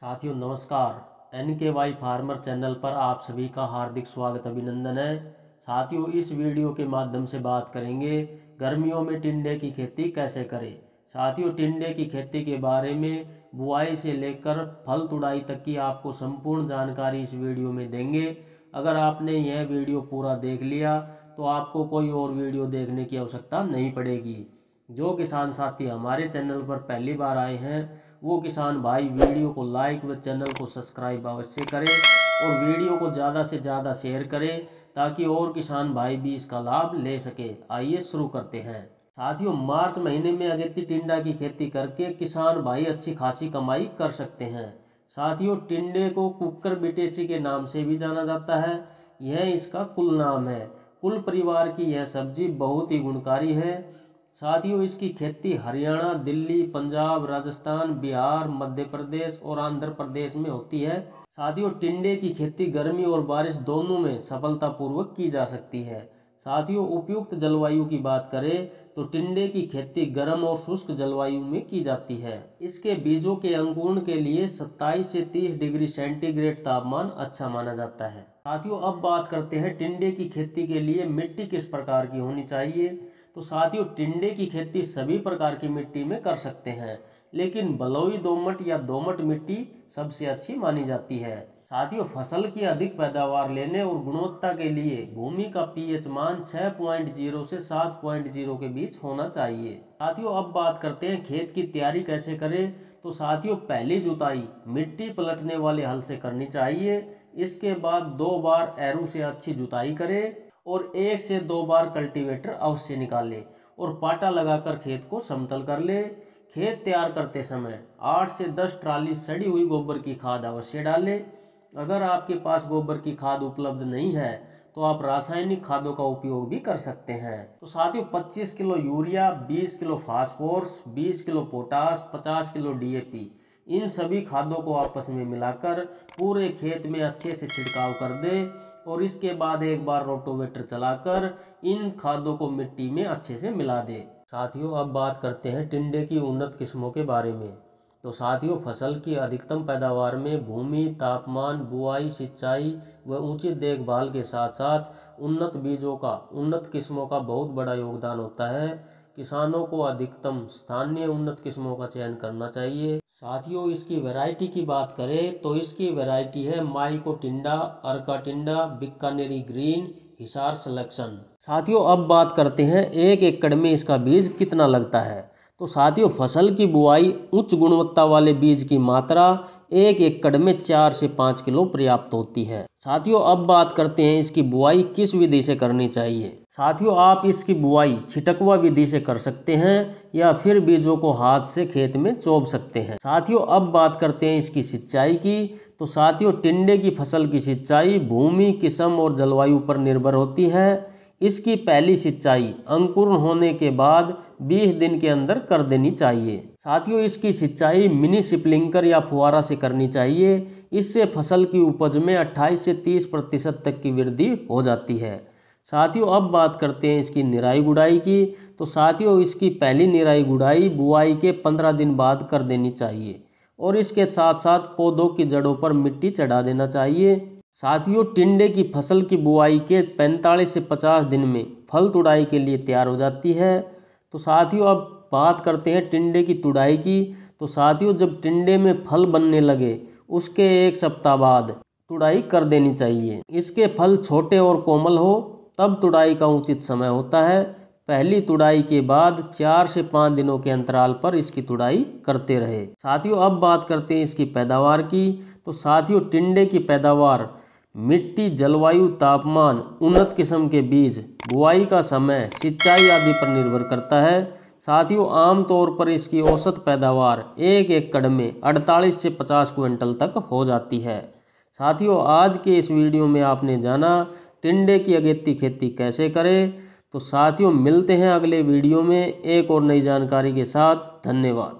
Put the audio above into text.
साथियों नमस्कार। NKY farmer channel पर आप सभी का हार्दिक स्वागत अभिनंदन है। साथियों इस वीडियो के माध्यम से बात करेंगे गर्मियों में टिंडे की खेती कैसे करें। साथियों टिंडे की खेती के बारे में बुआई से लेकर फल तुड़ाई तक की आपको संपूर्ण जानकारी इस वीडियो में देंगे। अगर आपने यह वीडियो पूरा देख लिया तो आपको कोई और वीडियो देखने की आवश्यकता नहीं पड़ेगी। जो किसान साथी हमारे चैनल पर पहली बार आए हैं वो किसान भाई वीडियो को लाइक व चैनल को सब्सक्राइब अवश्य करें और वीडियो को ज़्यादा से ज़्यादा शेयर करें ताकि और किसान भाई भी इसका लाभ ले सके। आइए शुरू करते हैं। साथियों मार्च महीने में अगेती टिंडा की खेती करके किसान भाई अच्छी खासी कमाई कर सकते हैं। साथियों टिंडे को कुकर बिटेसी के नाम से भी जाना जाता है। यह इसका कुल नाम है। कुल परिवार की यह सब्जी बहुत ही गुणकारी है। साथियों इसकी खेती हरियाणा, दिल्ली, पंजाब, राजस्थान, बिहार, मध्य प्रदेश और आंध्र प्रदेश में होती है। साथियों टिंडे की खेती गर्मी और बारिश दोनों में सफलतापूर्वक की जा सकती है। साथियों उपयुक्त जलवायु की बात करें तो टिंडे की खेती गर्म और शुष्क जलवायु में की जाती है। इसके बीजों के अंकुरण के लिए 27 से 30 डिग्री सेंटीग्रेड तापमान अच्छा माना जाता है। साथियों अब बात करते हैं टिंडे की खेती के लिए मिट्टी किस प्रकार की होनी चाहिए। तो साथियों टिंडे की खेती सभी प्रकार की मिट्टी में कर सकते हैं, लेकिन बलुई दोमट या दोमट मिट्टी सबसे अच्छी मानी जाती है। साथियों फसल की अधिक पैदावार लेने और गुणवत्ता के लिए भूमि का पीएच मान 6.0 से 7.0 के बीच होना चाहिए। साथियों अब बात करते हैं खेत की तैयारी कैसे करें। तो साथियों पहली जुताई मिट्टी पलटने वाले हल से करनी चाहिए। इसके बाद 2 बार एरू से अच्छी जुताई करें और 1 से 2 बार कल्टीवेटर अवश्य निकाले और पाटा लगाकर खेत को समतल कर ले। खेत तैयार करते समय 8 से 10 ट्राली सड़ी हुई गोबर की खाद अवश्य डालें। अगर आपके पास गोबर की खाद उपलब्ध नहीं है तो आप रासायनिक खादों का उपयोग भी कर सकते हैं। तो साथियों 25 kilo urea, 20 kilo phosphorus, 20 kilo potash, 50 kilo DAP इन सभी खादों को आपस में मिलाकर पूरे खेत में अच्छे से छिड़काव कर दे और इसके बाद एक बार रोटोवेटर चलाकर इन खादों को मिट्टी में अच्छे से मिला दे। साथियों अब बात करते हैं टिंडे की उन्नत किस्मों के बारे में। तो साथियों फसल की अधिकतम पैदावार में भूमि, तापमान, बुआई, सिंचाई व उचित देखभाल के साथ साथ उन्नत बीजों का, उन्नत किस्मों का बहुत बड़ा योगदान होता है। किसानों को अधिकतम स्थानीय उन्नत किस्मों का चयन करना चाहिए। साथियों इसकी वैरायटी की बात करें तो इसकी वैरायटी है माइको टिंडा, अर्का टिंडा, बीकानेरी ग्रीन, हिसार सिलेक्शन। साथियों अब बात करते हैं 1 एकड़ में इसका बीज कितना लगता है। तो साथियों फसल की बुआई उच्च गुणवत्ता वाले बीज की मात्रा 1 एकड़ में 4 से 5 किलो पर्याप्त होती है। साथियों अब बात करते हैं इसकी बुआई किस विधि से करनी चाहिए। साथियों आप इसकी बुआई छिटकवा विधि से कर सकते हैं या फिर बीजों को हाथ से खेत में चोब सकते हैं। साथियों अब बात करते हैं इसकी सिंचाई की। तो साथियों टिंडे की फसल की सिंचाई भूमि, किस्म और जलवायु पर निर्भर होती है। इसकी पहली सिंचाई अंकुरण होने के बाद 20 दिन के अंदर कर देनी चाहिए। साथियों इसकी सिंचाई मिनी स्प्रिंकलर या फुहारा से करनी चाहिए। इससे फसल की उपज में 28 से 30% तक की वृद्धि हो जाती है। साथियों अब बात करते हैं इसकी निराई गुड़ाई की। तो साथियों इसकी पहली निराई गुड़ाई बुआई के 15 दिन बाद कर देनी चाहिए और इसके साथ साथ पौधों की जड़ों पर मिट्टी चढ़ा देना चाहिए। साथियों टिंडे की फसल की बुआई के 45 से 50 दिन में फल तुड़ाई के लिए तैयार हो जाती है। तो साथियों अब बात करते हैं टिंडे की तुड़ाई की। तो साथियों जब टिंडे में फल बनने लगे उसके 1 सप्ताह बाद तुड़ाई कर देनी चाहिए। इसके फल छोटे और कोमल हो तब तुड़ाई का उचित समय होता है। पहली तुड़ाई के बाद 4 से 5 दिनों के अंतराल पर इसकी तुड़ाई करते रहे। साथियों अब बात करते हैं इसकी पैदावार की। तो साथियों टिंडे की पैदावार मिट्टी, जलवायु, तापमान, उन्नत किस्म के बीज, बुआई का समय, सिंचाई आदि पर निर्भर करता है। साथियों आमतौर पर इसकी औसत पैदावार 1 एकड़ में 48 से 50 क्विंटल तक हो जाती है। साथियों आज के इस वीडियो में आपने जाना टिंडे की अगेती खेती कैसे करें। तो साथियों मिलते हैं अगले वीडियो में एक और नई जानकारी के साथ। धन्यवाद।